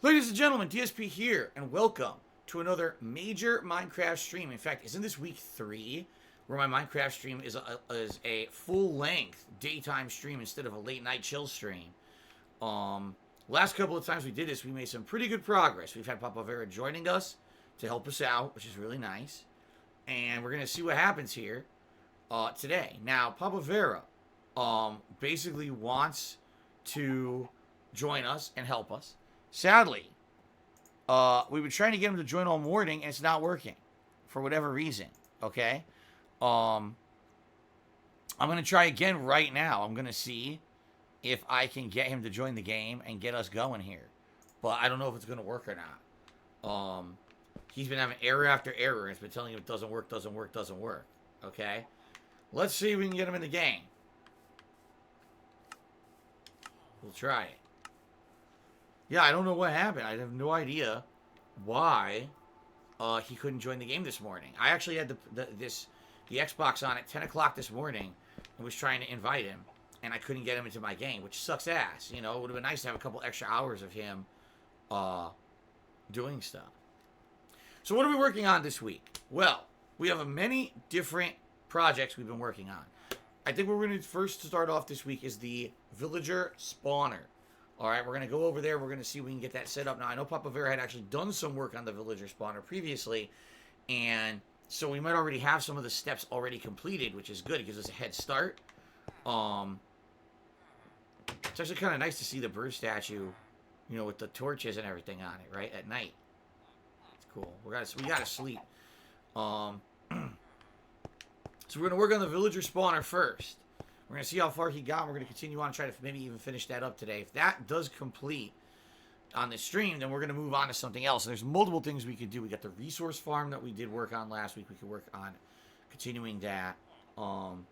Ladies and gentlemen, DSP here, and welcome to another major Minecraft stream. In fact, isn't this week 3 where my Minecraft stream is a full-length daytime stream instead of a late-night chill stream? Last couple of times we did this, we made some pretty good progress. We've had Papa Vera joining us to help us out, which is really nice. And we're going to see what happens here today. Now, Papa Vera basically wants to join us and help us. Sadly, we've been trying to get him to join all morning, and it's not working for whatever reason, okay? I'm going to try again right now. I'm going to see if I can get him to join the game and get us going here. But I don't know if it's going to work or not. He's been having error after error, and it's been telling him it doesn't work, okay? Let's see if we can get him in the game. We'll try it. Yeah, I don't know what happened. I have no idea why he couldn't join the game this morning. I actually had the Xbox on at 10 o'clock this morning and was trying to invite him, and I couldn't get him into my game, which sucks ass. You know, it would have been nice to have a couple extra hours of him doing stuff. So what are we working on this week? Well, we have many different projects we've been working on. I think what we're going to first start off this week is the villager spawner. All right, we're going to go over there. We're going to see if we can get that set up. Now, I know Papa Vera had actually done some work on the villager spawner previously, and so we might already have some of the steps already completed, which is good. It gives us a head start. It's actually kind of nice to see the bird statue, you know, with the torches and everything on it, right, at night. It's cool. We gotta sleep. So we're going to work on the villager spawner first. We're going to see how far he got. We're going to continue on and try to maybe even finish that up today. If that does complete on the stream, then we're going to move on to something else. And there's multiple things we could do. We got the resource farm that we did work on last week. We could work on continuing that. In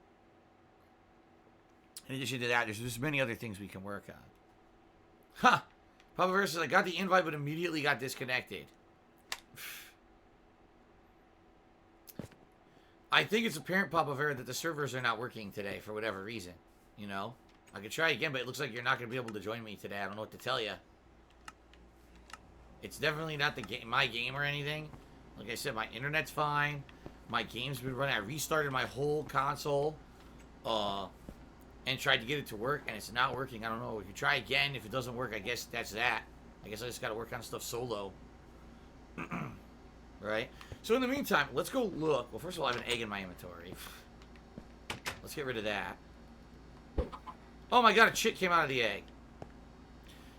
addition to that, there's many other things we can work on. Huh. Papa Vera says, I got the invite, but immediately got disconnected. I think it's apparent, Papa Vera, that the servers are not working today for whatever reason. You know? I could try again, but it looks like you're not going to be able to join me today. I don't know what to tell you. It's definitely not my game or anything. Like I said, my internet's fine. My game's been running. I restarted my whole console and tried to get it to work, and it's not working. I don't know. We could try again. If it doesn't work, I guess that's that. I guess I just got to work on stuff solo. Right? So in the meantime, let's go look. Well, first of all, I have an egg in my inventory. Let's get rid of that. Oh my god, a chick came out of the egg.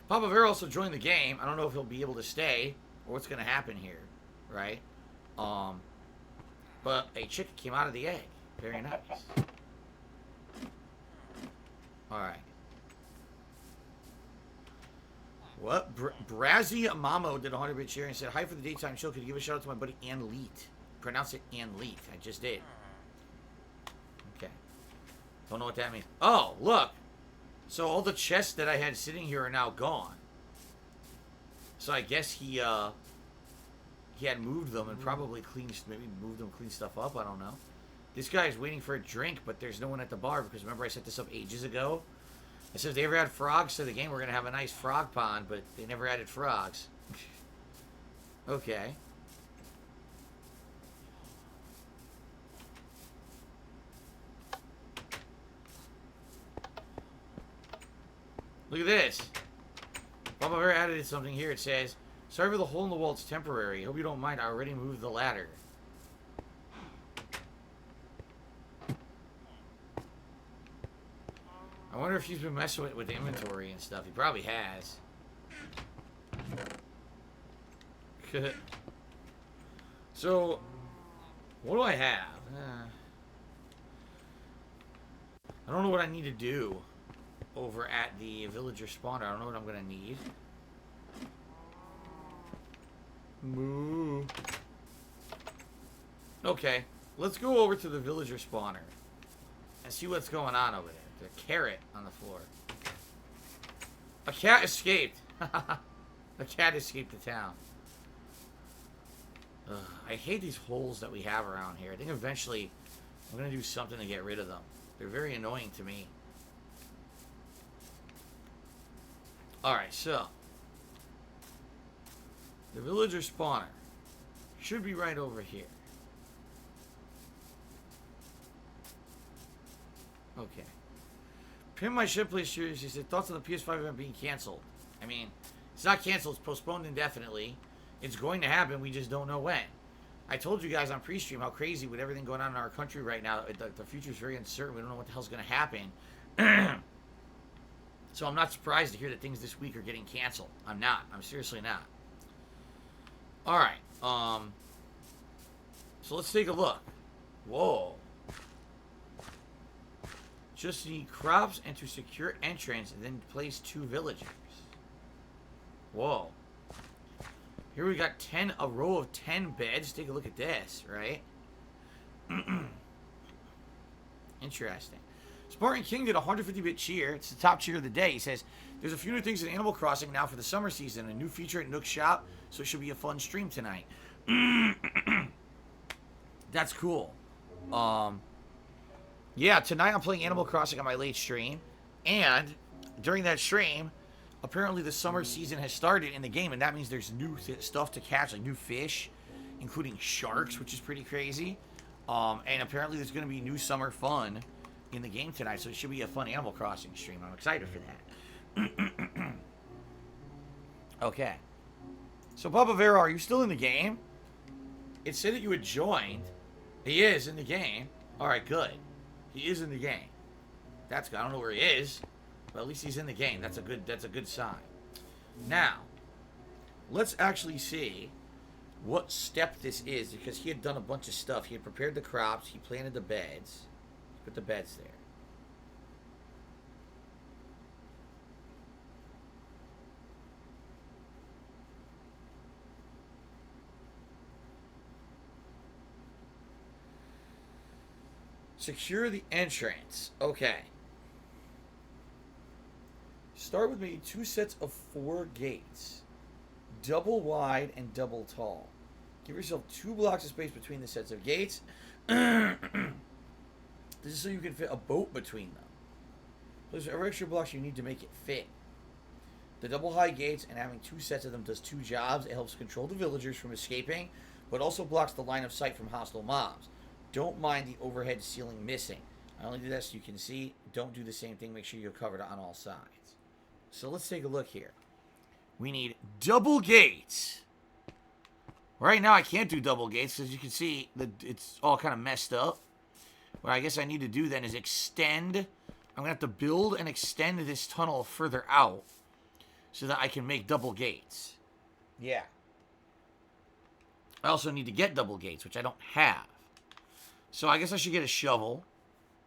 Papa Vera also joined the game. I don't know if he'll be able to stay or what's going to happen here. Right? But a chick came out of the egg. Very nice. Alright. What? Brazzy Mamo did a 100-bit share and said, hi for the daytime show. Could you give a shout out to my buddy Ann Leet? Pronounce it Ann Leet. I just did. Okay. Don't know what that means. Oh, look. So all the chests that I had sitting here are now gone. So I guess he had moved them and probably maybe moved them, cleaned stuff up. I don't know. This guy is waiting for a drink, but there's no one at the bar because remember I set this up ages ago? I said if they ever add frogs to the game, we're going to have a nice frog pond, but they never added frogs. Okay. Look at this. Papa Vera added something here. It says, sorry for the hole in the wall. It's temporary. Hope you don't mind. I already moved the ladder. I wonder if he's been messing with the inventory and stuff. He probably has. So, what do I have? I don't know what I need to do over at the villager spawner. I don't know what I'm going to need. Moo. Okay, let's go over to the villager spawner and see what's going on over there. The carrot on the floor. A cat escaped. A cat escaped the town. Ugh, I hate these holes that we have around here. I think eventually I'm going to do something to get rid of them. They're very annoying to me. Alright, so The villager spawner should be right over here. Okay. Pin my ship, please. She said, thoughts on the PS5 event being canceled. I mean, it's not canceled. It's postponed indefinitely. It's going to happen. We just don't know when. I told you guys on pre-stream how crazy with everything going on in our country right now. The future is very uncertain. We don't know what the hell's going to happen. So I'm not surprised to hear that things this week are getting canceled. I'm not. I'm seriously not. All right. So let's take a look. Whoa. Just need crops and to secure entrance and then place 2 villagers. Whoa. Here we got a row of 10 beds. Take a look at this, right? Interesting. Spartan King did a 150-bit cheer. It's the top cheer of the day. He says, there's a few new things in Animal Crossing now for the summer season. A new feature at Nook's shop, so it should be a fun stream tonight. That's cool. Yeah, tonight I'm playing Animal Crossing on my late stream. And during that stream, apparently the summer season has started in the game, and that means there's new stuff to catch, like new fish, including sharks, which is pretty crazy. And apparently there's going to be new summer fun in the game tonight, so it should be a fun Animal Crossing stream. I'm excited for that. Okay. So, Bubba Vera, are you still in the game? It said that you had joined. He is in the game. Alright, good. He is in the game. That's good. I don't know where he is, but at least he's in the game. That's a good sign. Now, let's actually see what step this is, because he had done a bunch of stuff. He had prepared the crops. He planted the beds. Put the beds there. Secure the entrance. Okay. Start with maybe 2 sets of 4 gates. Double wide and double tall. Give yourself 2 blocks of space between the sets of gates. This is so you can fit a boat between them. There's every extra blocks you need to make it fit. The double high gates and having 2 sets of them does 2 jobs. It helps control the villagers from escaping, but also blocks the line of sight from hostile mobs. Don't mind the overhead ceiling missing. I only do that so you can see. Don't do the same thing. Make sure you're covered on all sides. So let's take a look here. We need double gates. Right now I can't do double gates. As you can see, it's all kind of messed up. What I guess I need to do then is extend. I'm going to have to build and extend this tunnel further out so that I can make double gates. Yeah. I also need to get double gates, which I don't have. So I guess I should get a shovel.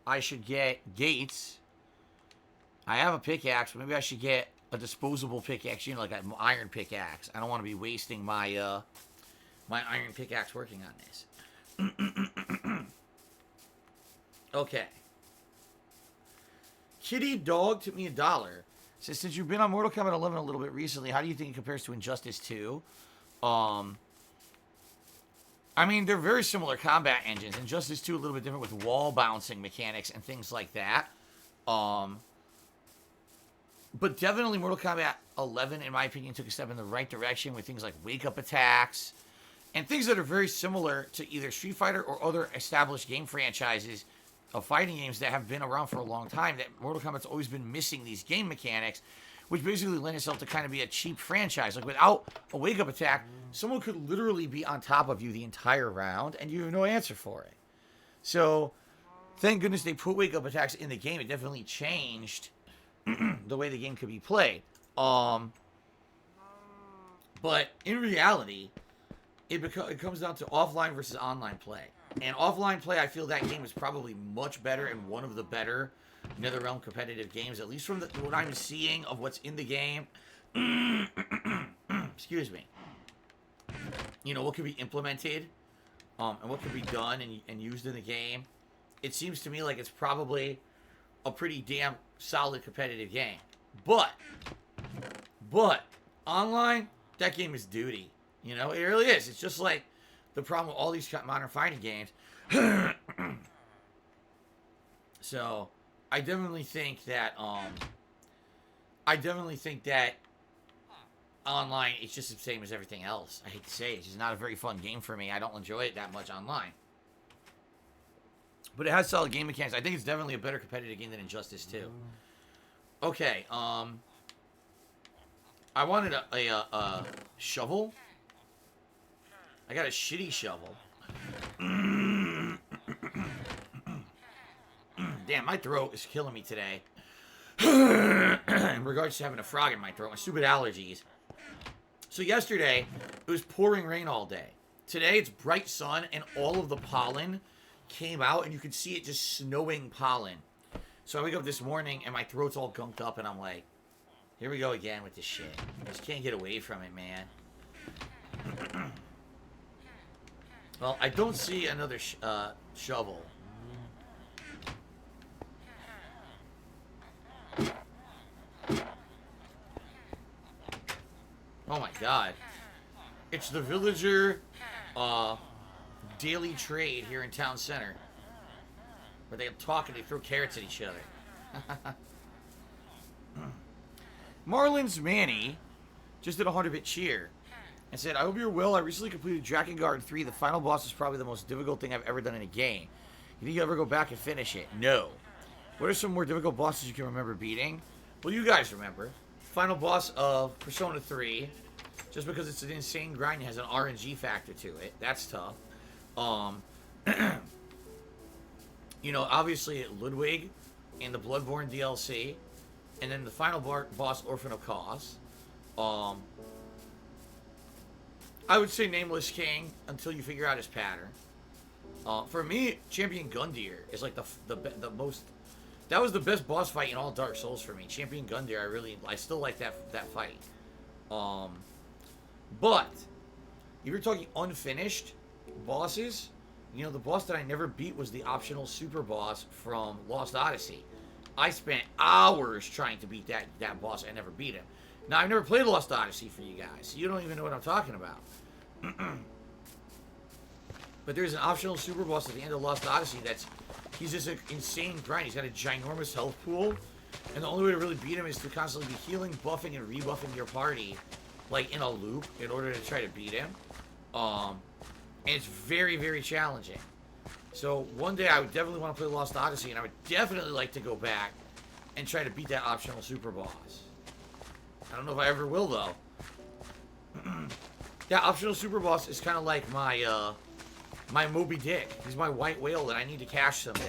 I should get gates. I have a pickaxe, but maybe I should get a disposable pickaxe, you know, like an iron pickaxe. I don't want to be wasting my my iron pickaxe working on this. Okay. Kitty Dog took me $1. Says, since you've been on Mortal Kombat 11 a little bit recently, how do you think it compares to Injustice 2? I mean, they're very similar combat engines. Injustice 2 a little bit different with wall bouncing mechanics and things like that. But definitely Mortal Kombat 11, in my opinion, took a step in the right direction with things like wake-up attacks and things that are very similar to either Street Fighter or other established game franchises of fighting games that have been around for a long time, that Mortal Kombat's always been missing these game mechanics, which basically lend itself to kind of be a cheap franchise. Like, without a wake-up attack, someone could literally be on top of you the entire round, and you have no answer for it. So, thank goodness they put wake-up attacks in the game. It definitely changed the way the game could be played. But in reality, it comes down to offline versus online play. And offline play, I feel that game is probably much better and one of the better NetherRealm competitive games, at least from what I'm seeing of what's in the game. Excuse me. You know, what could be implemented and what could be done and used in the game. It seems to me like it's probably a pretty damn solid competitive game. But online, that game is duty. You know, it really is. It's just like the problem with all these modern fighting games. So, I definitely think that online, it's just the same as everything else. I hate to say it. It's just not a very fun game for me. I don't enjoy it that much online. But it has solid game mechanics. I think it's definitely a better competitive game than Injustice 2. Okay, I wanted a shovel. I got a shitty shovel. Damn, my throat is killing me today. In regards to having a frog in my throat, my stupid allergies. So yesterday, it was pouring rain all day. Today, it's bright sun, and all of the pollen came out, and you could see it just snowing pollen. So I wake up this morning, and my throat's all gunked up, and I'm like, here we go again with this shit. I just can't get away from it, man. Well, I don't see another shovel. Oh my god. It's the villager daily trade here in town center. Where they talk and they throw carrots at each other. Marlins Manny just did a 100-bit cheer and said, I hope you're well. I recently completed Drakengard 3. The final boss is probably the most difficult thing I've ever done in a game. You think you'll ever go back and finish it? No. What are some more difficult bosses you can remember beating? Well, you guys remember. Final boss of Persona 3. Just because it's an insane grind, it has an RNG factor to it. That's tough. You know, obviously Ludwig in the Bloodborne DLC. And then the final boss, Orphan of Cos. I would say Nameless King until you figure out his pattern. For me, Champion Gundyr is like the most... That was the best boss fight in all Dark Souls for me. Champion Gundyr, I still like that fight. But if you're talking unfinished bosses, you know, the boss that I never beat was the optional super boss from Lost Odyssey. I spent hours trying to beat that boss. I never beat him. Now, I've never played Lost Odyssey for you guys, so you don't even know what I'm talking about. But there's an optional super boss at the end of Lost Odyssey he's just an insane grind. He's got a ginormous health pool, and the only way to really beat him is to constantly be healing, buffing, and rebuffing your party, like in a loop, in order to try to beat him. And it's very, very challenging. So one day I would definitely want to play Lost Odyssey, and I would definitely like to go back and try to beat that optional super boss. I don't know if I ever will, though. Yeah, optional super boss is kind of like my Moby Dick. He's my white whale that I need to catch someday.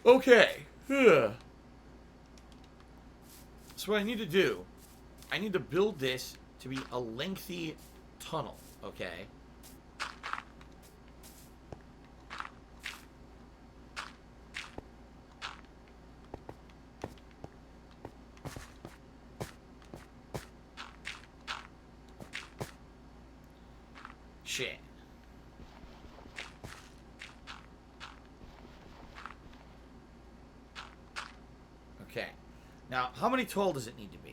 Okay. So what I need to do, I need to build this to be a lengthy tunnel, okay? Shit. Okay. Now, how many tall does it need to be?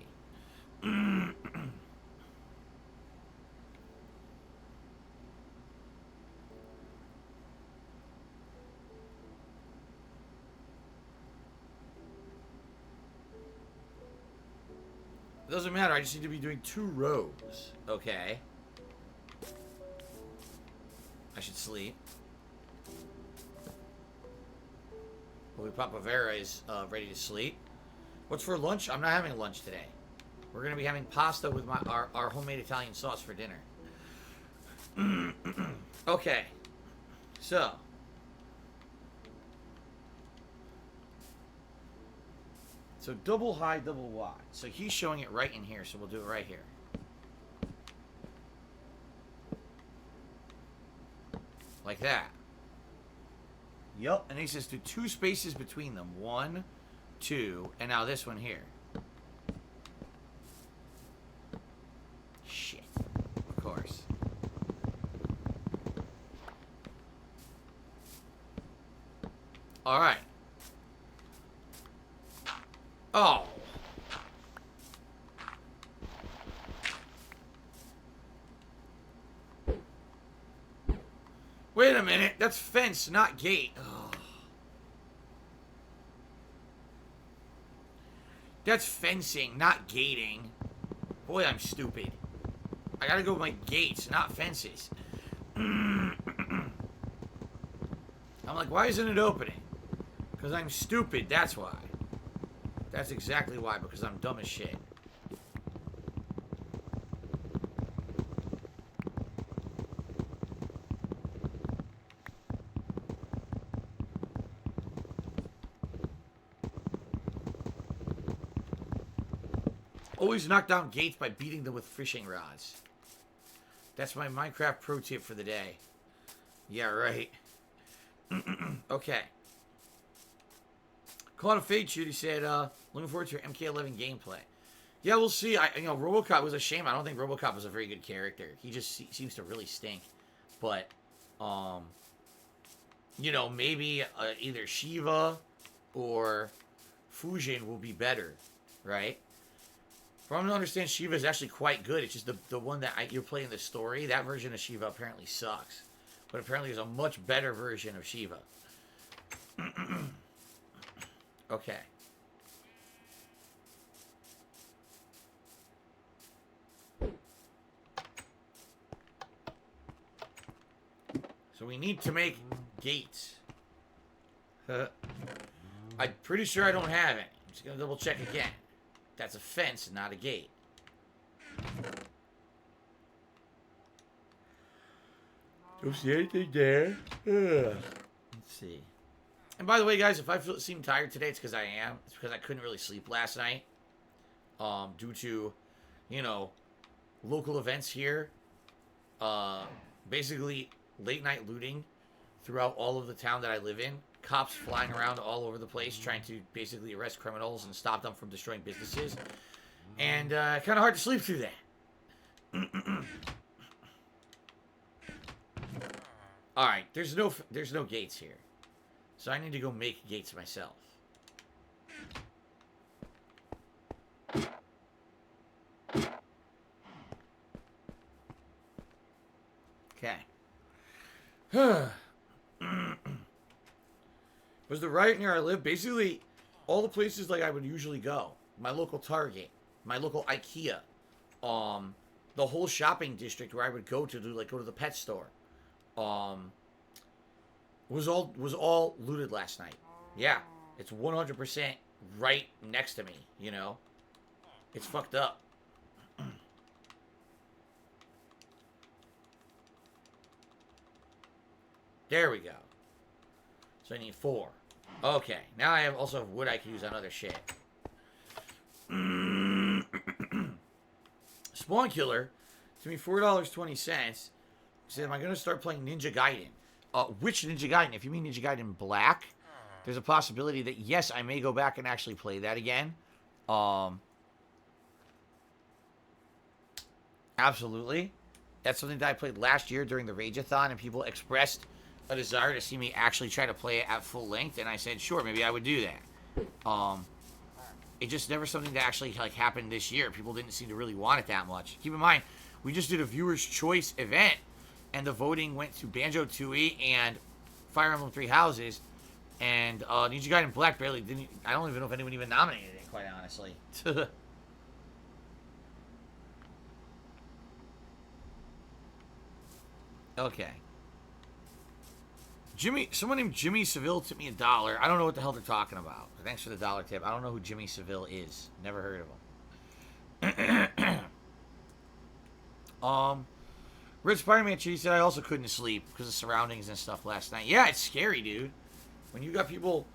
It doesn't matter. I just need to be doing 2 rows. Okay. I should sleep. Holy Papa Vera is ready to sleep. What's for lunch? I'm not having lunch today. We're going to be having pasta with our homemade Italian sauce for dinner. Okay. So. So double high, double wide. So he's showing it right in here, so we'll do it right here. Like that. Yup. And he says do 2 spaces between them. 1, 2, and now this one here. Shit. Of course. Alright. Oh. Wait a minute. That's fence, not gate. Oh. That's fencing, not gating. Boy, I'm stupid. I gotta go with my gates, not fences. I'm like, why isn't it opening? Because I'm stupid, that's why. That's exactly why, because I'm dumb as shit. Always knock down gates by beating them with fishing rods. That's my Minecraft pro tip for the day. Yeah, right. Okay. Call it a fade shoot. He said, looking forward to your MK11 gameplay. Yeah, we'll see. RoboCop was a shame. I don't think RoboCop was a very good character. He just seems to really stink. But, maybe either Shiva or Fujin will be better, right? From what I understand, Shiva is actually quite good. It's just the one that you're playing the story. That version of Shiva apparently sucks. But apparently there's a much better version of Shiva. Okay. So we need to make gates. I'm pretty sure I don't have any. I'm just going to double check again. That's a fence, not a gate. Don't see anything there. Let's see. And by the way, guys, if I seem tired today, it's because I am. It's because I couldn't really sleep last night. Due to, local events here. Basically, late night looting throughout all of the town that I live in. Cops flying around all over the place trying to basically arrest criminals and stop them from destroying businesses. And kind of hard to sleep through that. Alright, there's no gates here. So I need to go make gates myself. Okay. Was the riot near I live? Basically, all the places like I would usually go. My local Target, my local IKEA, the whole shopping district where I would go to go to the pet store, was all looted last night. Yeah, it's 100% right next to me. It's fucked up. There we go. So I need 4. Okay, now I also have wood I can use on other shit. Spawn Killer, to me $4.20. Said, am I going to start playing Ninja Gaiden? Which Ninja Gaiden? If you mean Ninja Gaiden Black, there's a possibility that, yes, I may go back and actually play that again. Absolutely. That's something that I played last year during the Rageathon, and people expressed a desire to see me actually try to play it at full length, and I said, sure, maybe I would do that. It just never something that actually happened this year. People didn't seem to really want it that much. Keep in mind, we just did a viewer's choice event, and the voting went to Banjo-Tooie and Fire Emblem Three Houses, and Ninja Gaiden Black barely didn't. I don't even know if anyone even nominated it, quite honestly. Okay. Someone named Jimmy Seville tipped me $1. I don't know what the hell they're talking about. Thanks for the dollar tip. I don't know who Jimmy Seville is. Never heard of him. Red Spider-Man Cheese said I also couldn't sleep because of surroundings and stuff last night. Yeah, it's scary, dude. When you got people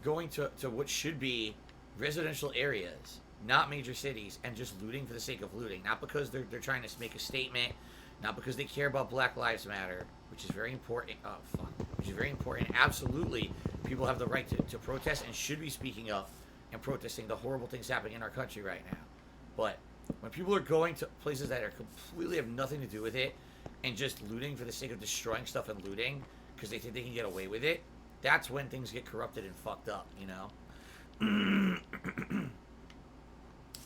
going to what should be residential areas, not major cities, and just looting for the sake of looting. Not because they're trying to make a statement. Not because they care about Black Lives Matter, which is very important. Oh, fuck. Which is very important. Absolutely, people have the right to protest and should be speaking up and protesting the horrible things happening in our country right now. But when people are going to places that are completely have nothing to do with it and just looting for the sake of destroying stuff and looting because they think they can get away with it, that's when things get corrupted and fucked up,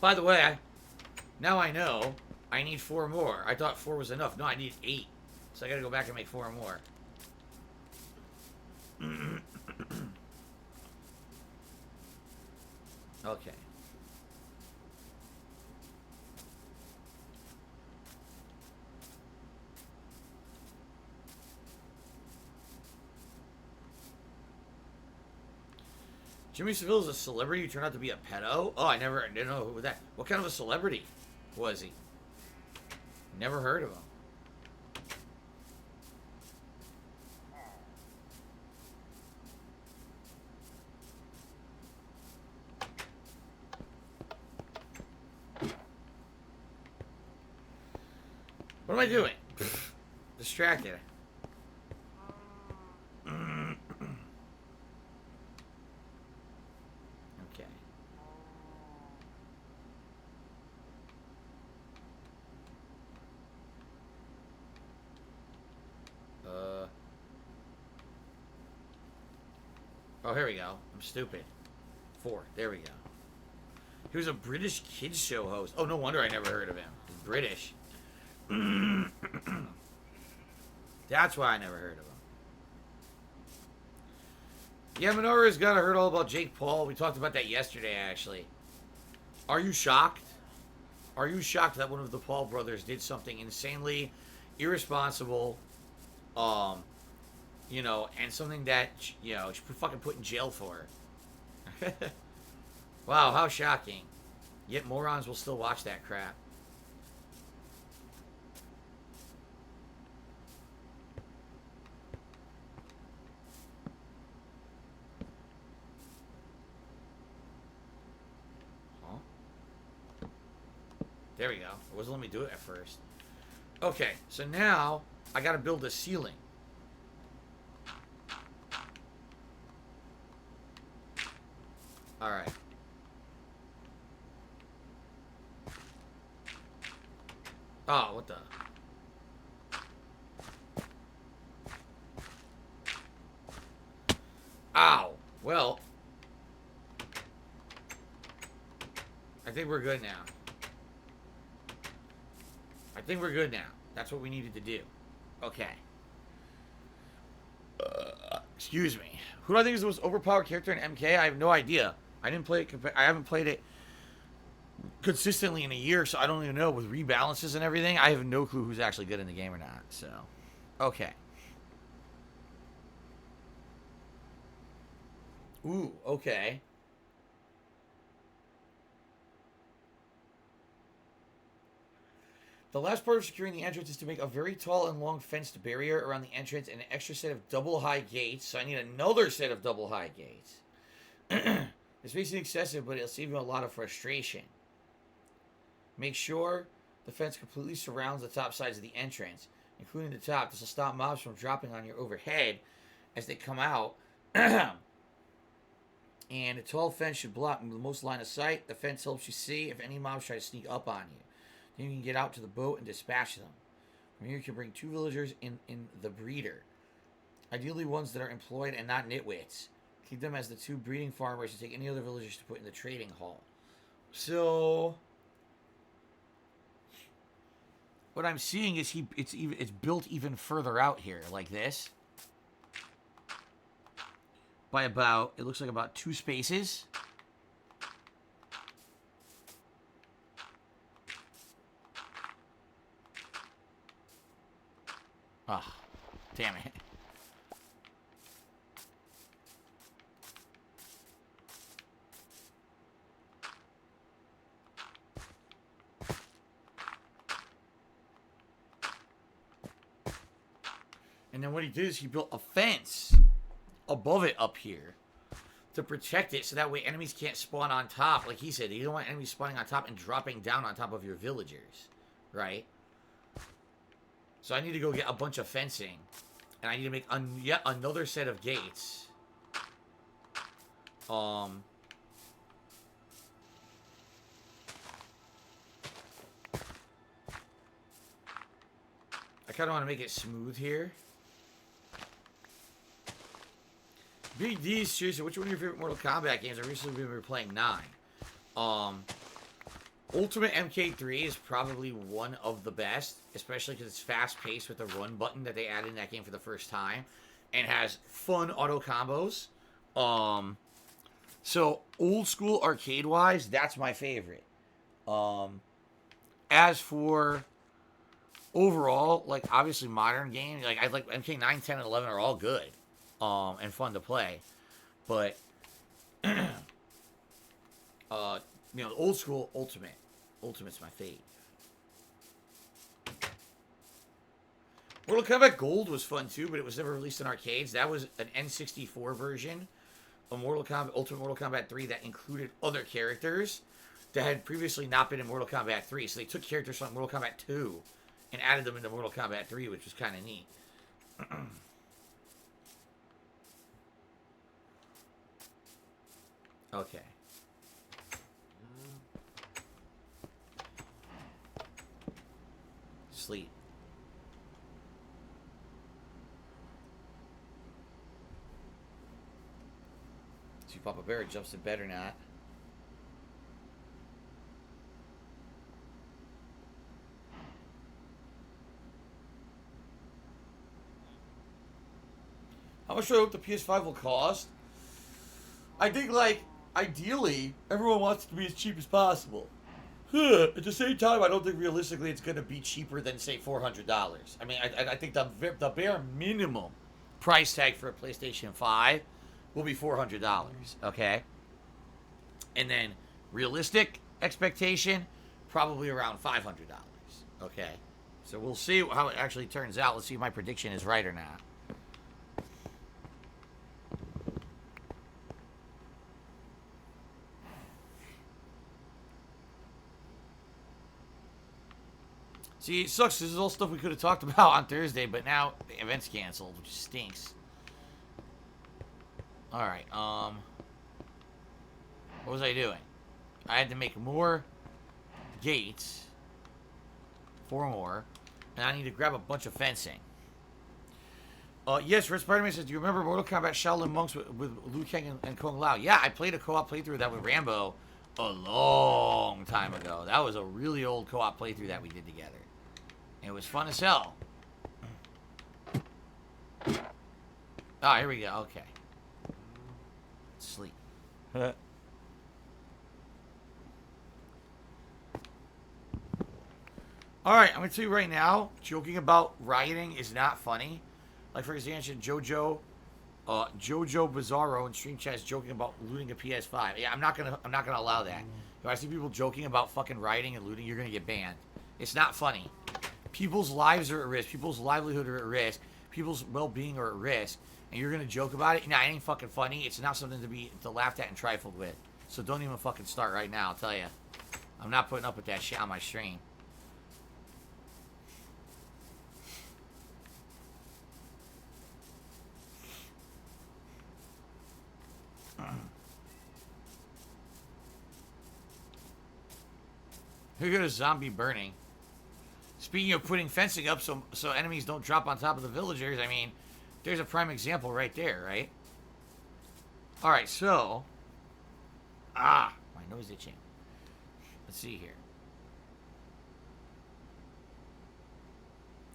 By the way, now I know I need 4 more. I thought 4 was enough. No, I need 8. So I gotta go back and make 4 more. Okay. Jimmy Seville is a celebrity who turned out to be a pedo? Oh, I didn't know who that. What kind of a celebrity was he? Never heard of him. What am I doing? Distracted. Okay. Oh, here we go. I'm stupid. 4. There we go. He was a British kids show host. Oh, no wonder I never heard of him. He's British. That's why I never heard of him. Yeah, Minora's gotta heard all about Jake Paul. We talked about that yesterday, actually. Are you shocked? Are you shocked that one of the Paul brothers did something insanely irresponsible, you know, and something that, you know, should be fucking put in jail for? Wow, how shocking. Yet morons will still watch that crap. There we go. It wasn't letting me do it at first. Okay, so now I gotta build a ceiling. Alright. Oh, what the? Ow. Well. I think we're good now. I think we're good now. That's what we needed to do. Okay. Excuse me. Who do I think is the most overpowered character in MK? I have no idea. I didn't play it. I haven't played it consistently in a year, so I don't even know. With rebalances and everything, I have no clue who's actually good in the game or not. So, okay. Ooh, okay. The last part of securing the entrance is to make a very tall and long fenced barrier around the entrance and an extra set of double high gates. So I need another set of double high gates. This makes it excessive, but it'll save you a lot of frustration. Make sure the fence completely surrounds the top sides of the entrance, including the top. This will stop mobs from dropping on your overhead as they come out. And a tall fence should block the most line of sight. The fence helps you see if any mobs try to sneak up on you. Then you can get out to the boat and dispatch them. From here you can bring 2 villagers in the breeder. Ideally ones that are employed and not nitwits. Keep them as the 2 breeding farmers and take any other villagers to put in the trading hall. So what I'm seeing is it's built even further out here, like this. By about, it looks like about 2 spaces. Ah, oh, damn it. And then what he did is he built a fence above it up here to protect it so that way enemies can't spawn on top. Like he said, you don't want enemies spawning on top and dropping down on top of your villagers, right? So I need to go get a bunch of fencing. And I need to make yet another set of gates. I kind of want to make it smooth here. Big D's, seriously, which one of your favorite Mortal Kombat games? I recently been playing 9. Ultimate MK3 is probably one of the best, especially because it's fast-paced with the run button that they added in that game for the first time, and has fun auto combos. So old school arcade-wise, that's my favorite. As for overall, like obviously modern games, like I like MK9, 10, and 11 are all good, and fun to play, but You know, the old school Ultimate. Ultimate's my fave. Mortal Kombat Gold was fun too, but it was never released in arcades. That was an N64 version of Ultimate Mortal Kombat 3 that included other characters that had previously not been in Mortal Kombat 3. So they took characters from Mortal Kombat 2 and added them into Mortal Kombat 3, which was kind of neat. Okay. Sleep. See, Papa Bear jumps in bed or not. How much do I hope the PS5 will cost? I think, like, ideally, everyone wants it to be as cheap as possible. At the same time, I don't think realistically it's going to be cheaper than, say, $400. I mean, I think the bare minimum price tag for a PlayStation 5 will be $400, okay? And then realistic expectation, probably around $500, okay? So we'll see how it actually turns out. Let's see if my prediction is right or not. See, it sucks. This is all stuff we could have talked about on Thursday, but now the event's canceled, which stinks. Alright, what was I doing? I had to make more gates. 4 more. And I need to grab a bunch of fencing. Yes, Red Spider-Man says, do you remember Mortal Kombat Shaolin Monks with Liu Kang and Kung Lao? Yeah, I played a co-op playthrough of that with Rambo a long time ago. That was a really old co-op playthrough that we did together. It was fun as hell. Oh, here we go. Okay. Sleep. Alright, I'm going to tell you right now, joking about rioting is not funny. Like, for example, Jojo Bizarro in Stream Chat is joking about looting a PS5. Yeah, I'm not gonna allow that. If I see people joking about fucking rioting and looting, you're gonna get banned. It's not funny. People's lives are at risk. People's livelihood are at risk. People's well-being are at risk. And you're gonna joke about it? Nah, it ain't fucking funny. It's not something to laugh at and trifled with. So don't even fucking start right now, I'll tell you. I'm not putting up with that shit on my stream. Here goes zombie burning. Speaking of putting fencing up so enemies don't drop on top of the villagers, I mean, there's a prime example right there, right? Alright, so... my nose itching. Let's see here.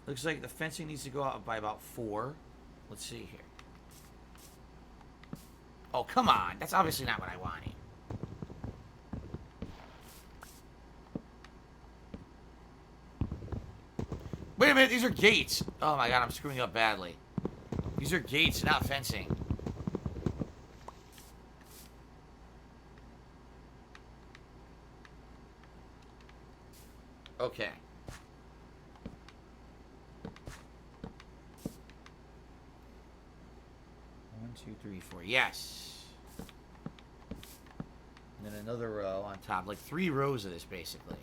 Looks like the fencing needs to go out by about 4. Let's see here. Oh, come on. That's obviously not what I wanted. Wait a minute, these are gates. Oh my god, I'm screwing up badly. These are gates, not fencing. Okay. One, two, three, four. Yes. And then another row on top. Like 3 rows of this, basically.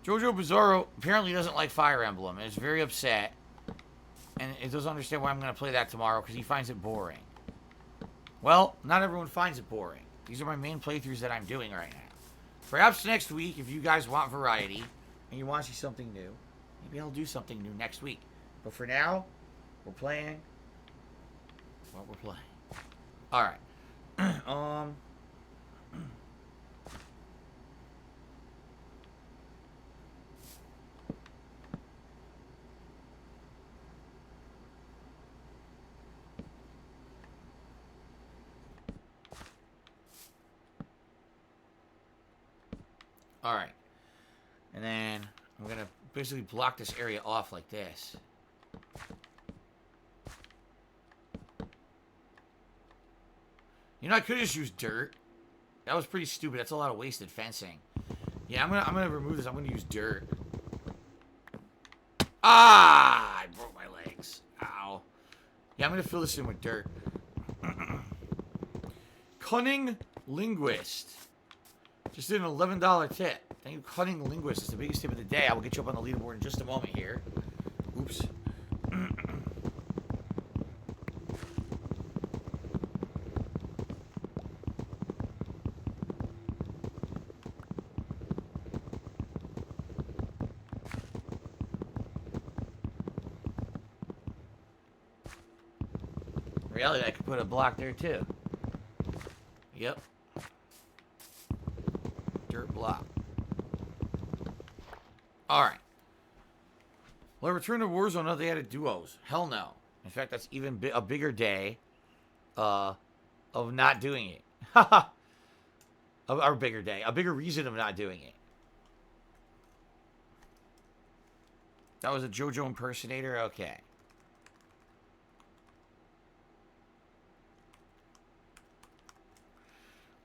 Jojo Bizarro apparently doesn't like Fire Emblem and is very upset. And it doesn't understand why I'm going to play that tomorrow because he finds it boring. Well, not everyone finds it boring. These are my main playthroughs that I'm doing right now. Perhaps next week, if you guys want variety and you want to see something new, maybe I'll do something new next week. But for now, we're playing what we're playing. Alright. Alright. And then I'm going to basically block this area off like this. You know, I could have just used dirt. That was pretty stupid. That's a lot of wasted fencing. Yeah, I'm gonna remove this. I'm gonna use dirt. Ah! I broke my legs. Ow. Yeah, I'm gonna fill this in with dirt. Cunning Linguist. Just did an $11 tip. Thank you, Cunning Linguist. It's the biggest tip of the day. I will get you up on the leaderboard in just a moment here. Oops. Reality, I could put a block there too. Yep. Dirt block. Alright. Will I return to Warzone now they added duos? Hell no. In fact, that's even a bigger day of not doing it. Haha. Our bigger day. A bigger reason of not doing it. That was a JoJo impersonator? Okay.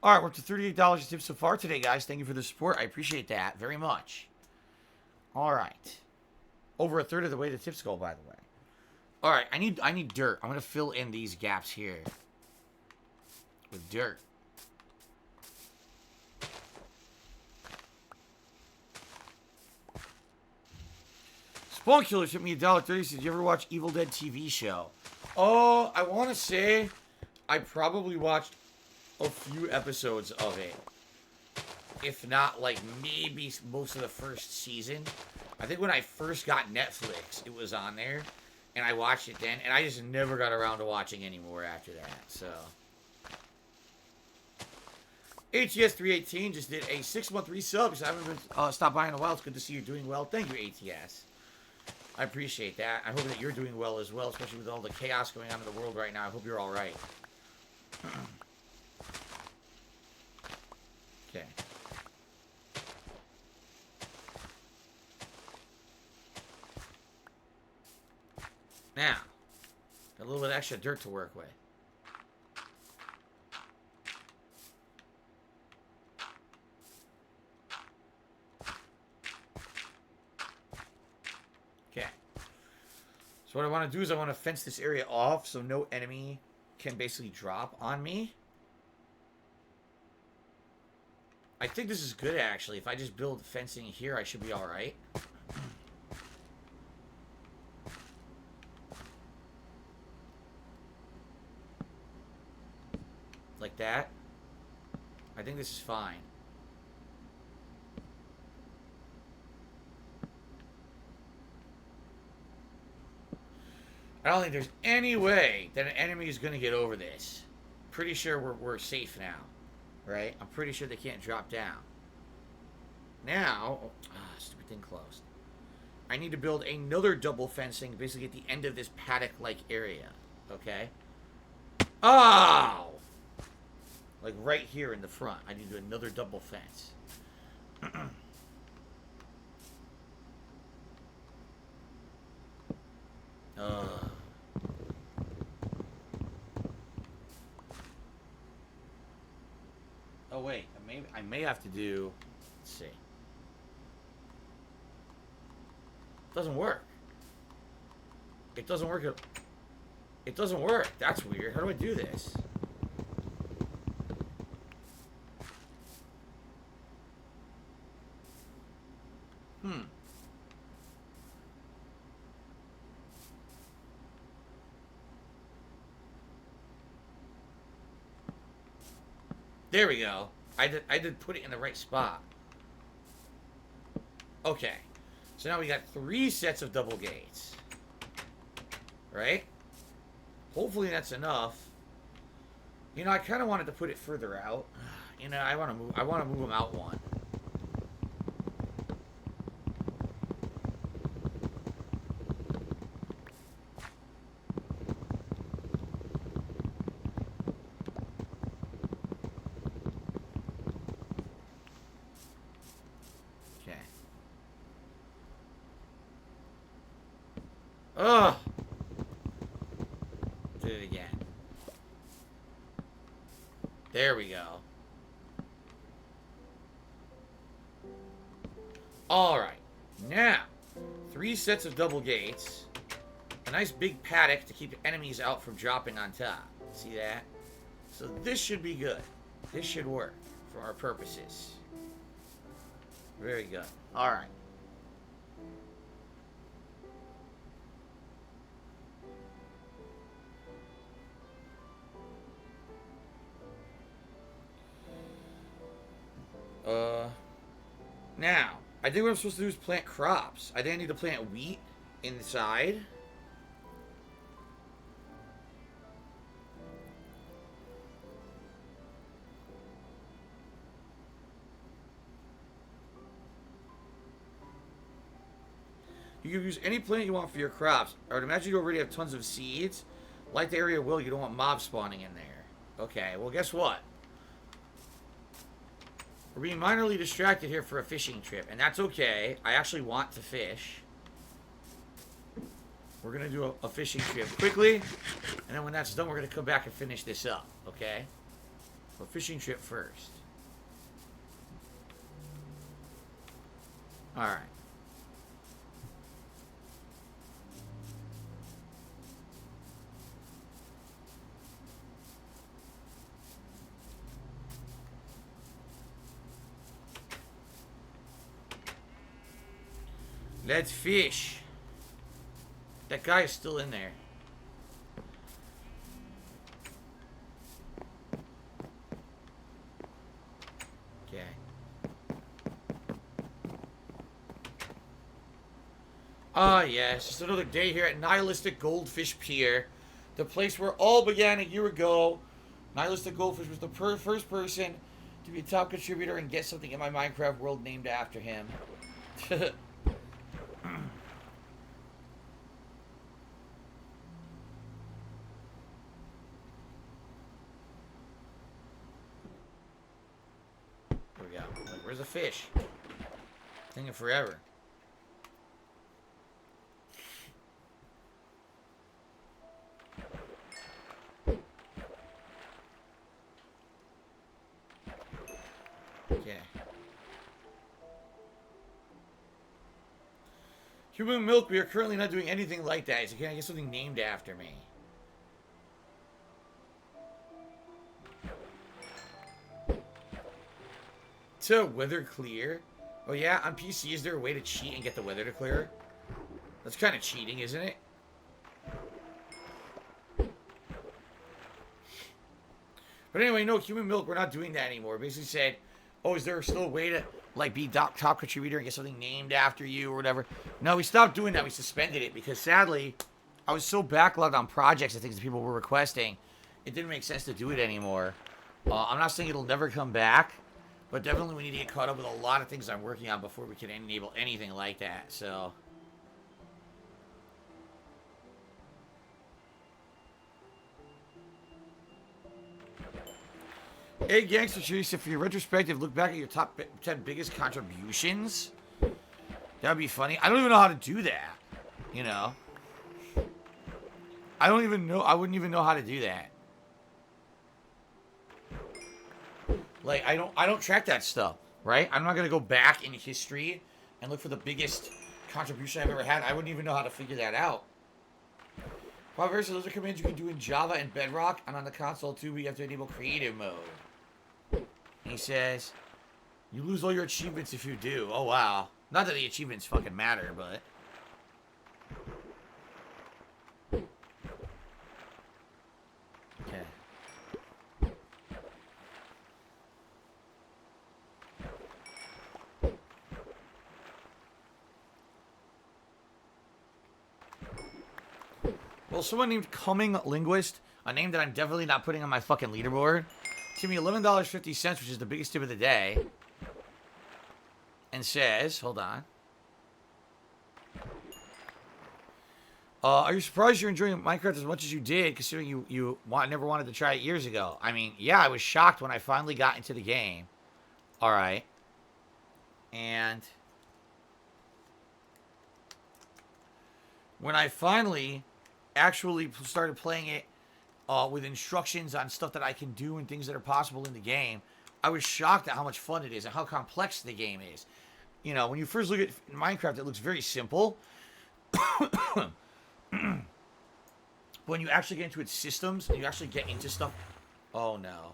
All right, we're up to $38 in tips so far today, guys. Thank you for the support. I appreciate that very much. All right. Over a third of the way the tips go, by the way. All right, I need dirt. I'm going to fill in these gaps here with dirt. Spawn Killer sent me $1.30. Did you ever watch Evil Dead TV show? Oh, I want to say I probably watched a few episodes of it. If not, like, maybe most of the first season. I think when I first got Netflix, it was on there. And I watched it then. And I just never got around to watching anymore after that. So. ATS318 just did a 6-month resub. Because I haven't been stopped by in a while. It's good to see you're doing well. Thank you, ATS. I appreciate that. I hope that you're doing well as well. Especially with all the chaos going on in the world right now. I hope you're alright. Okay. Now, got a little bit of extra dirt to work with. Okay. So what I want to do is I want to fence this area off so no enemy can basically drop on me. I think this is good, actually. If I just build fencing here, I should be alright. Like that. I think this is fine. I don't think there's any way that an enemy is going to get over this. Pretty sure we're safe now. Right? I'm pretty sure they can't drop down. Now, stupid thing closed. I need to build another double fencing, basically at the end of this paddock-like area. Okay? Oh! Like right here in the front. I need to do another double fence. Oh wait, I may have to do. Let's see. It doesn't work. It doesn't work. It doesn't work. That's weird. How do I do this? There we go. I did put it in the right spot. Okay. So now we got 3 sets of double gates. Right? Hopefully that's enough. You know, I kind of wanted to put it further out. You know, I want to move them out one. Ugh. Did it again. There we go. Alright. Now, 3 sets of double gates. A nice big paddock to keep enemies out from dropping on top. See that? So this should be good. This should work for our purposes. Very good. Alright. Now, I think what I'm supposed to do is plant crops. I think I need to plant wheat inside. You can use any plant you want for your crops. I would imagine you already have tons of seeds. Like the area will, you don't want mobs spawning in there. Okay, well guess what? We're being minorly distracted here for a fishing trip, and that's okay. I actually want to fish. We're going to do a fishing trip quickly, and then when that's done, we're going to come back and finish this up, okay? So fishing trip first. Alright. Let's fish. That guy is still in there. Okay. Ah, yes. Just another day here at Nihilistic Goldfish Pier. The place where all began a year ago. Nihilistic Goldfish was the first person to be a top contributor and get something in my Minecraft world named after him. Where's the fish? Taking forever. Okay. Human milk, we are currently not doing anything like that. So can I get something named after me? To weather clear? Oh yeah, on PC, is there a way to cheat and get the weather to clear? That's kind of cheating, isn't it? But anyway, no, human milk, we're not doing that anymore. Basically said, oh, is there still a way to, like, be top contributor and get something named after you or whatever? No, we stopped doing that. We suspended it because, sadly, I was so backlogged on projects and things that people were requesting, it didn't make sense to do it anymore. I'm not saying it'll never come back, but definitely we need to get caught up with a lot of things I'm working on before we can enable anything like that, so... Hey, Gangster Chase, if you're retrospective, look back at your top 10 biggest contributions. That would be funny. I don't even know how to do that, you know? I don't even know. I wouldn't even know how to do that. Like, I don't track that stuff, right? I'm not going to go back in history and look for the biggest contribution I've ever had. I wouldn't even know how to figure that out. However, so those are commands you can do in Java and Bedrock, and on the console, too, we have to enable creative mode. And he says, you lose all your achievements if you do. Oh, wow. Not that the achievements fucking matter, but... Okay. Well, someone named Coming Linguist, a name that I'm definitely not putting on my fucking leaderboard, give me $11.50, which is the biggest tip of the day, and says, hold on. Are you surprised you're enjoying Minecraft as much as you did, considering you never wanted to try it years ago? I mean, yeah, I was shocked when I finally got into the game. Alright. And... when I finally actually started playing it with instructions on stuff that I can do and things that are possible in the game, I was shocked at how much fun it is and how complex the game is. You know, when you first look at Minecraft, it looks very simple. When you actually get into its systems, and you actually get into stuff... Oh, no.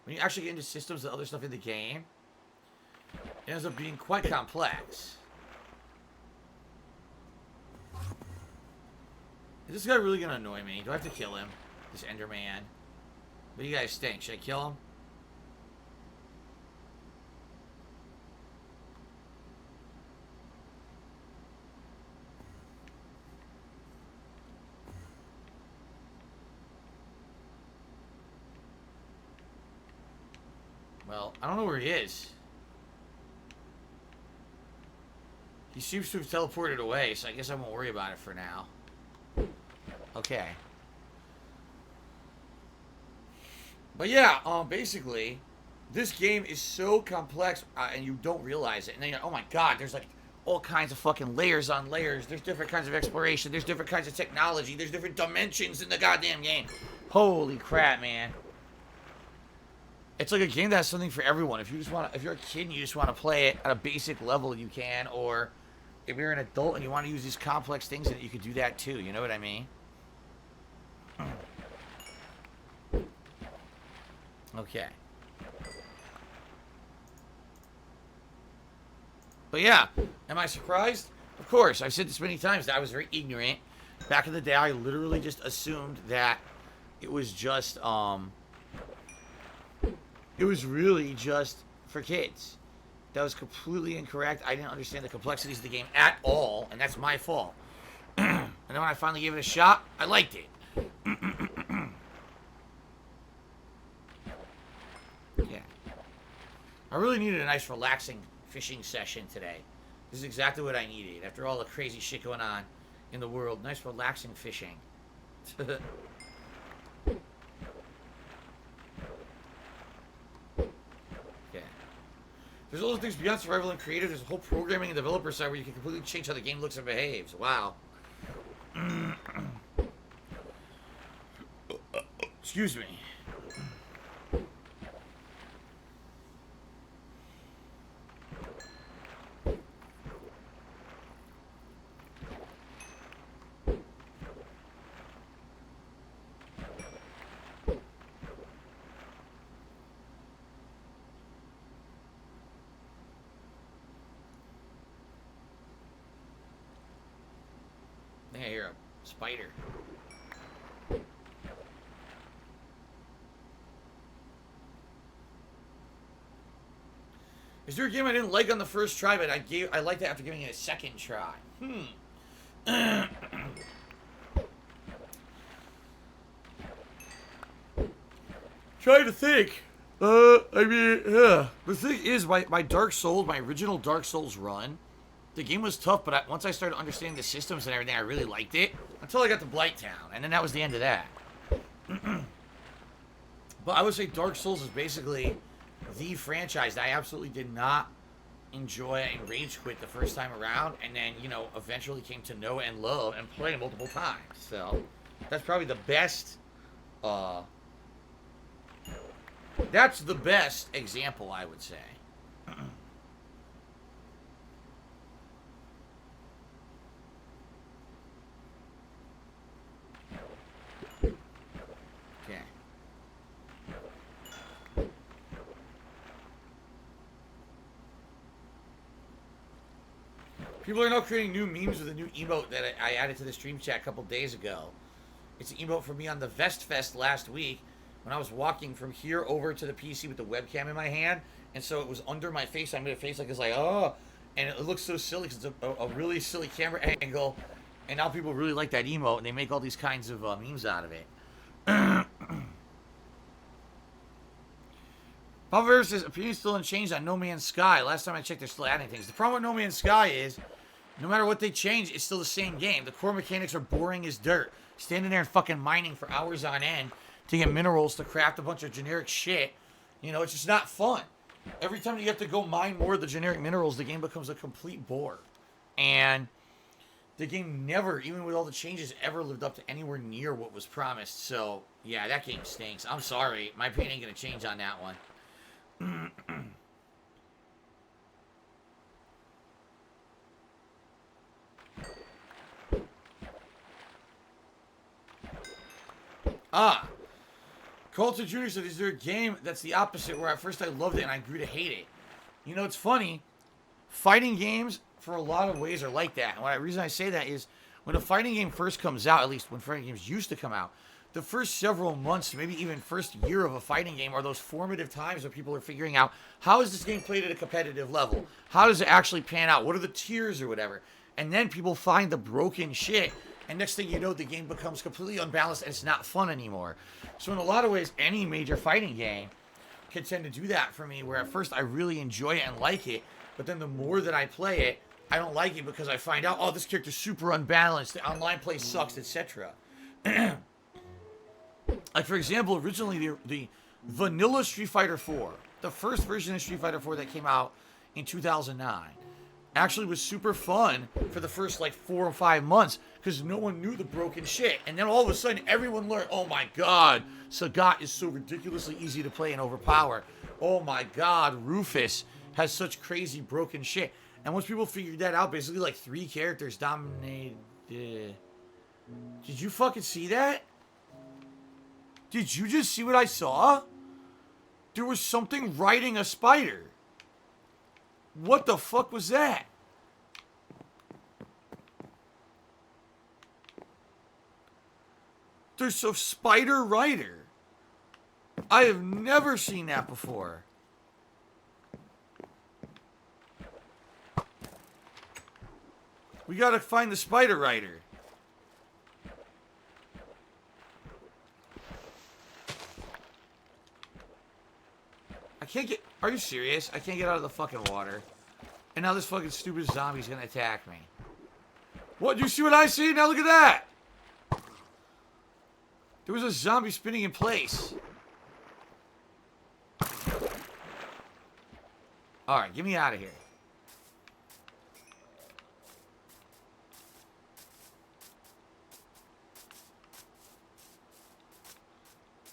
When you actually get into systems and other stuff in the game, it ends up being quite complex. Is this guy really going to annoy me? Do I have to kill him? This Enderman? What do you guys think? Should I kill him? Well, I don't know where he is. He seems to have teleported away, so I guess I won't worry about it for now. Okay. But yeah, basically, this game is so complex, and you don't realize it. And then you're like, oh my god, there's like all kinds of fucking layers on layers. There's different kinds of exploration. There's different kinds of technology. There's different dimensions in the goddamn game. Holy crap, man. It's like a game that has something for everyone. If you're a kid and you just want to play it at a basic level, you can. Or if you're an adult and you want to use these complex things, you could do that too. You know what I mean? Okay. But yeah, am I surprised? Of course. I've said this many times that I was very ignorant. Back in the day, I literally just assumed that it was just, it was really just for kids. That was completely incorrect. I didn't understand the complexities of the game at all, and that's my fault. And then when I finally gave it a shot, I liked it. Yeah. I really needed a nice, relaxing fishing session today. This is exactly what I needed. After all the crazy shit going on in the world, nice, relaxing fishing. There's all those things beyond survival and creative. There's a whole programming and developer side where you can completely change how the game looks and behaves. Wow. Excuse me. I think I hear a spider. Is there a game I didn't like on the first try, but I liked it after giving it a second try? Trying to think. The thing is, my Dark Souls, my original Dark Souls run, the game was tough, but once I started understanding the systems and everything, I really liked it. Until I got to Blight Town, and then that was the end of that. But I would say Dark Souls is basically the franchise that I absolutely did not enjoy and rage quit the first time around, and then, you know, eventually came to know and love and play multiple times. So, that's probably the best, that's the best example, I would say. People are now creating new memes with a new emote that I added to the stream chat a couple days ago. It's an emote for me on the Vest Fest last week when I was walking from here over to the PC with the webcam in my hand. And so it was under my face. I made a face like this, like, oh. And it looks so silly because it's a really silly camera angle. And now people really like that emote, and they make all these kinds of memes out of it. Papa says, opinions still unchanged on No Man's Sky. Last time I checked, they're still adding things. The problem with No Man's Sky is, no matter what they change, it's still the same game. The core mechanics are boring as dirt. Standing there and fucking mining for hours on end to get minerals to craft a bunch of generic shit. You know, it's just not fun. Every time you have to go mine more of the generic minerals, the game becomes a complete bore. And The game never, even with all the changes, ever lived up to anywhere near what was promised. So, yeah, that game stinks. I'm sorry. My opinion ain't going to change on that one. Colton Jr. said, is there a game that's the opposite where at first I loved it and I grew to hate it? You know, it's funny. Fighting games, for a lot of ways, are like that. And the reason I say that is when a fighting game first comes out, at least when fighting games used to come out, the first several months, maybe even first year of a fighting game are those formative times where people are figuring out, how is this game played at a competitive level? How does it actually pan out? What are the tiers or whatever? And then people find the broken shit. And next thing you know, the game becomes completely unbalanced and it's not fun anymore. So in a lot of ways, any major fighting game can tend to do that for me, where at first I really enjoy it and like it, but then the more that I play it, I don't like it because I find out, oh, this character's super unbalanced, the online play sucks, etc. Like, for example, originally the vanilla Street Fighter 4, the first version of Street Fighter 4 that came out in 2009, actually was super fun for the first, like, 4 or 5 months because no one knew the broken shit. And then all of a sudden, everyone learned, oh my god, Sagat is so ridiculously easy to play and overpower. Oh my god, Rufus has such crazy broken shit. And once people figured that out, basically, like, 3 characters dominated. Did you fucking see that? Did you just see what I saw? There was something riding a spider. What the fuck was that? There's a spider rider. I have never seen that before. We gotta find the spider rider. I can't get... Are you serious? I can't get out of the fucking water. And now this fucking stupid zombie's gonna attack me. What? Do you see what I see? Now look at that! There was a zombie spinning in place. Alright, get me out of here.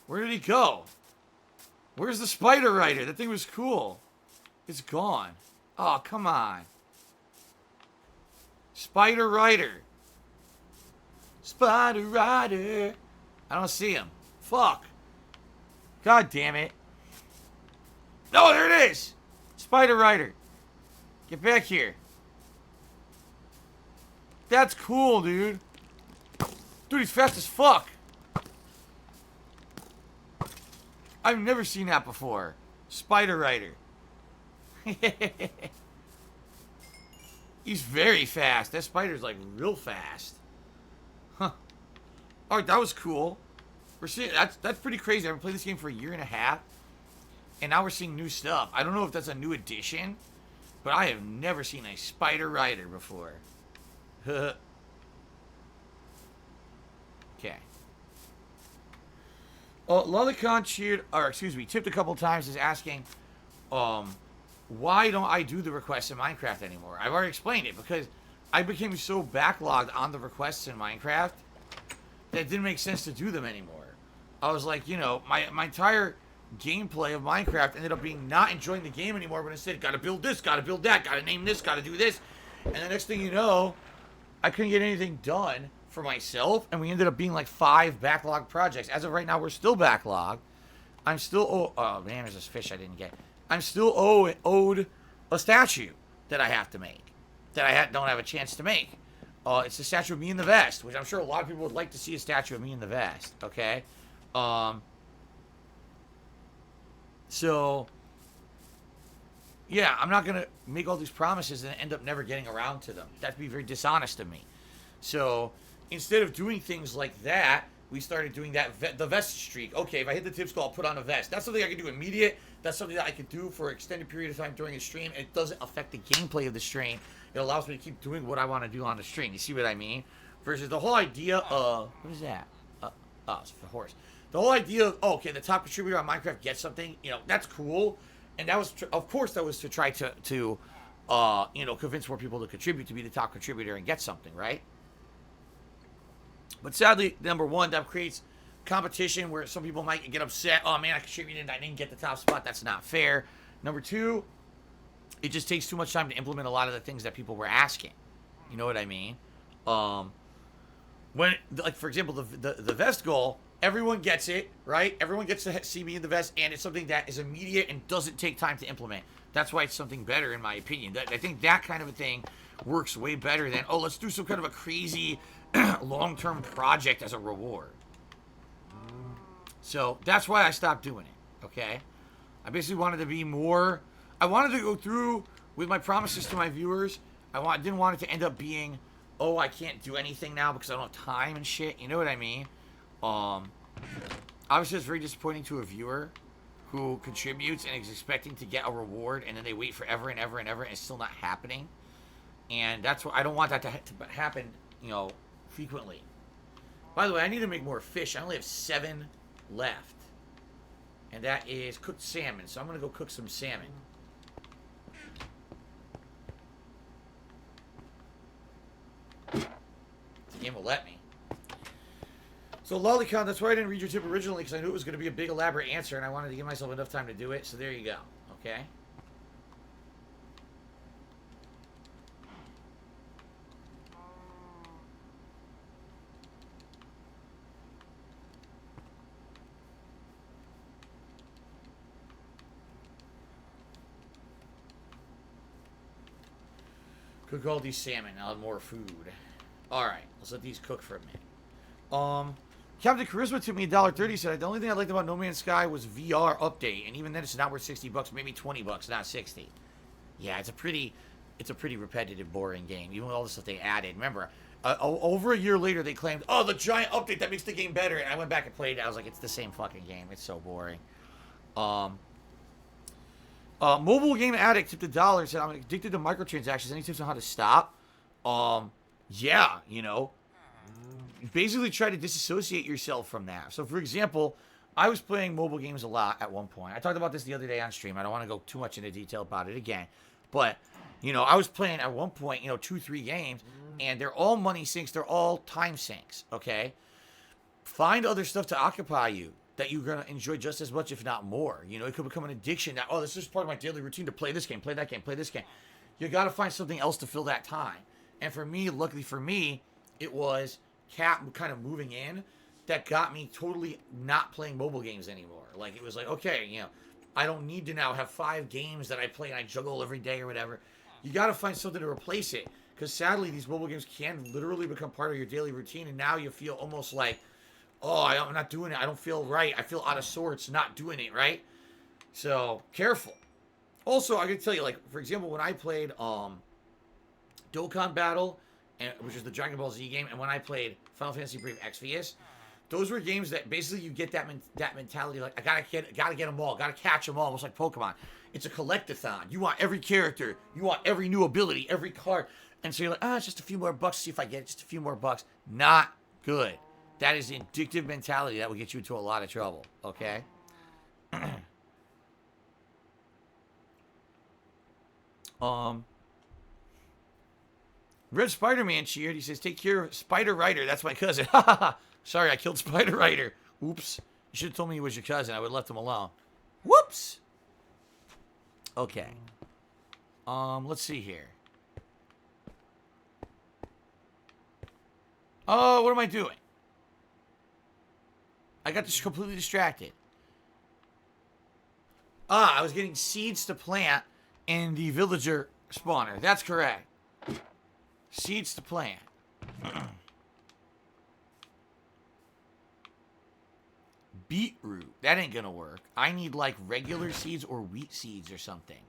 Where did he go? Where's the spider rider? That thing was cool. It's gone. Oh, come on. Spider rider. Spider rider. I don't see him. Fuck. God damn it. No, there it is. Spider rider. Get back here. That's cool, dude. Dude, he's fast as fuck. I've never seen that before. Spider rider. He's very fast. That spider's like real fast. Huh. Alright, that was cool. We're seeing that's pretty crazy. I've been playing this game for a year and a half. And now we're seeing new stuff. I don't know if that's a new addition, but I have never seen a spider rider before. Okay. Lolicon cheered, or excuse me, tipped a couple times, is asking, why don't I do the requests in Minecraft anymore? I've already explained it, because I became so backlogged on the requests in Minecraft that it didn't make sense to do them anymore. I was like, you know, my entire gameplay of Minecraft ended up being not enjoying the game anymore, but instead, gotta build this, gotta build that, gotta name this, gotta do this. And the next thing you know, I couldn't get anything done for myself, and we ended up being like 5 backlog projects. As of right now, we're still backlogged. I'm still, oh man, there's this fish I didn't get. I'm still owed a statue that I have to make, that I don't have a chance to make. It's the statue of me in the vest, which I'm sure a lot of people would like to see a statue of me in the vest, okay? So, yeah, I'm not going to make all these promises and end up never getting around to them. That'd be very dishonest of me. So, instead of doing things like that, we started doing that the vest streak. Okay, if I hit the tip skull, I'll put on a vest. That's something I can do immediate. That's something that I can do for an extended period of time during a stream. It doesn't affect the gameplay of the stream. It allows me to keep doing what I want to do on the stream. You see what I mean? Versus the whole idea of... What is that? Oh, it's a horse. The whole idea of, oh, okay, the top contributor on Minecraft gets something. You know, that's cool. And that was, of course, that was to try to you know, convince more people to contribute, to be the top contributor and get something, right? But sadly, number one, that creates competition where some people might get upset. Oh man, I contributed, I didn't get the top spot. That's not fair. Number two, it just takes too much time to implement a lot of the things that people were asking. You know what I mean? When, like, for example, the vest goal, everyone gets it, right? Everyone gets to see me in the vest, and it's something that is immediate and doesn't take time to implement. That's why it's something better, in my opinion. I think that kind of a thing works way better than, oh, let's do some kind of a crazy long-term project as a reward. So that's why I stopped doing it, okay? I basically wanted to be more... I wanted to go through with my promises to my viewers. Didn't want it to end up being, oh, I can't do anything now because I don't have time and shit. You know what I mean? Obviously, it's very disappointing to a viewer who contributes and is expecting to get a reward, and then they wait forever and ever and ever, and it's still not happening. And that's what I don't want that to happen, you know, frequently. By the way, I need to make more fish. I only have 7 left, and that is cooked salmon. So I'm gonna go cook some salmon. The game will let me. So, Lolicon, that's why I didn't read your tip originally, because I knew it was going to be a big, elaborate answer, and I wanted to give myself enough time to do it. So, there you go. Okay? Cook all these salmon. I'll have more food. Alright, let's let these cook for a minute. Captain Charisma took me $1.30, said the only thing I liked about No Man's Sky was VR update, and even then it's not worth $60, maybe $20, not 60. Yeah, it's a pretty repetitive, boring game, even with all the stuff they added. Remember, over a year later they claimed, oh, the giant update that makes the game better, and I went back and played it. I was like, it's the same fucking game. It's so boring. Mobile Game Addict tipped $1, said I'm addicted to microtransactions. Any tips on how to stop? Yeah, you know, basically try to disassociate yourself from that. So, for example, I was playing mobile games a lot at one point. I talked about this the other day on stream. I don't want to go too much into detail about it again. But, you know, I was playing at one point, 2-3 games, and they're all money sinks. They're all time sinks, okay? Find other stuff to occupy you that you're going to enjoy just as much, if not more. You know, it could become an addiction that, oh, this is part of my daily routine to play this game, play that game, play this game. You got to find something else to fill that time. And for me, luckily for me, it was Cap kind of moving in that got me totally not playing mobile games anymore. Like, it was like, okay, I don't need to now have 5 games that I play and I juggle every day or whatever. You got to find something to replace it. Because sadly, these mobile games can literally become part of your daily routine. And now you feel almost like, oh, I'm not doing it. I don't feel right. I feel out of sorts not doing it, right? So, careful. Also, I can tell you, like, for example, when I played Dokkan Battle, which is the Dragon Ball Z game, and when I played Final Fantasy Brave Exvius, those were games that basically you get that mentality, like, I gotta get them all, gotta catch them all, almost like Pokemon. It's a collectathon. You want every character, you want every new ability, every card, and so you're like, it's just a few more bucks, see if I get it, just a few more bucks. Not good. That is the addictive mentality that will get you into a lot of trouble, okay? Red Spider-Man cheered. He says, take care of Spider Rider. That's my cousin. Sorry, I killed Spider Rider. Oops. You should have told me he was your cousin. I would have left him alone. Whoops. Okay. Let's see here. Oh, what am I doing? I got just completely distracted. I was getting seeds to plant in the villager spawner. That's correct. Seeds to plant. Beetroot. That ain't gonna work. I need, like, regular seeds or wheat seeds or something.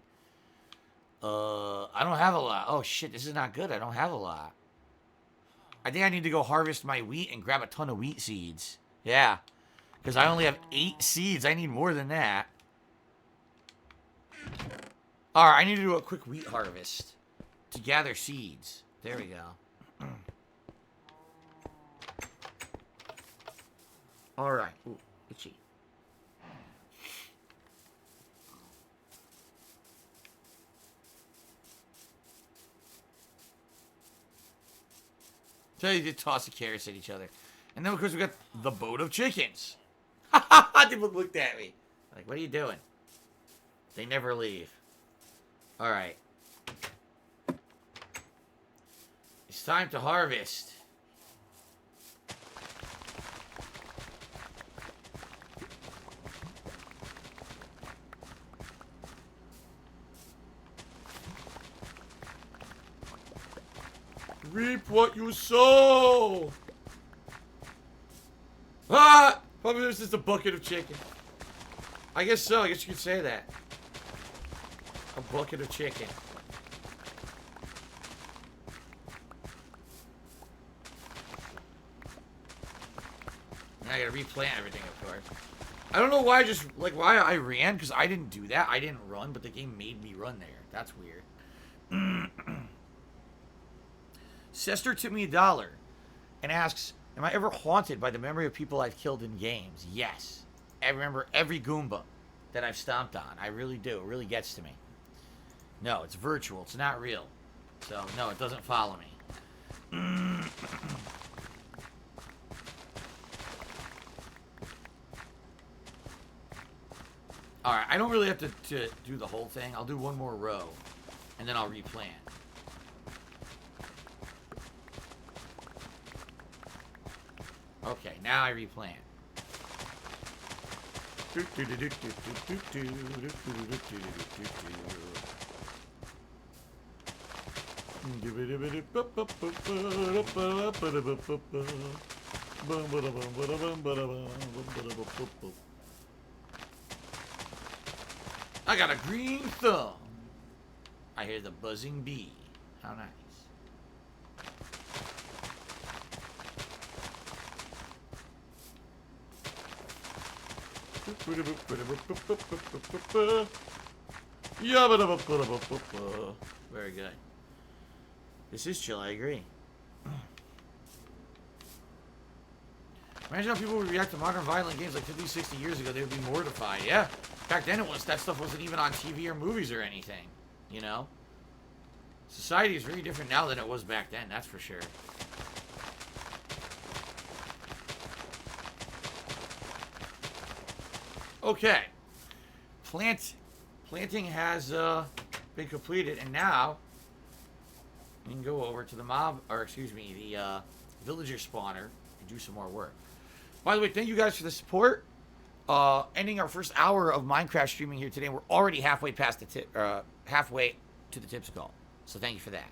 I don't have a lot. Oh, shit. This is not good. I don't have a lot. I think I need to go harvest my wheat and grab a ton of wheat seeds. Yeah. Because I only have 8 seeds. I need more than that. Alright, I need to do a quick wheat harvest to gather seeds. There we go. Alright. Ooh, itchy. So they did toss the carrots at each other. And then, of course, we got the boat of chickens. Ha ha ha! They both looked at me. Like, what are you doing? They never leave. Alright. It's time to harvest. Reap what you sow! Ah! Probably there's just a bucket of chicken. I guess so. I guess you could say that. A bucket of chicken. Now I gotta replant everything, of course. I don't know why why I ran, because I didn't do that. I didn't run, but the game made me run there. That's weird. Sester tipped me $1 and asks, am I ever haunted by the memory of people I've killed in games? Yes. I remember every Goomba that I've stomped on. I really do. It really gets to me. No, it's virtual. It's not real. So, no, it doesn't follow me. Alright, I don't really have to do the whole thing. I'll do one more row, and then I'll replant. Okay, now I replant. I got a green thumb. I hear the buzzing bee. How nice. Very good. This is chill, I agree. Imagine how people would react to modern violent games like 50, 60 years ago. They would be mortified. Yeah. Back then, that stuff wasn't even on TV or movies or anything. You know? Society is very different now than it was back then, that's for sure. Okay. Planting has been completed, and now we can go over to the the villager spawner and do some more work. By the way, thank you guys for the support. Ending our first hour of Minecraft streaming here today. We're already halfway past halfway to the tips goal. So thank you for that.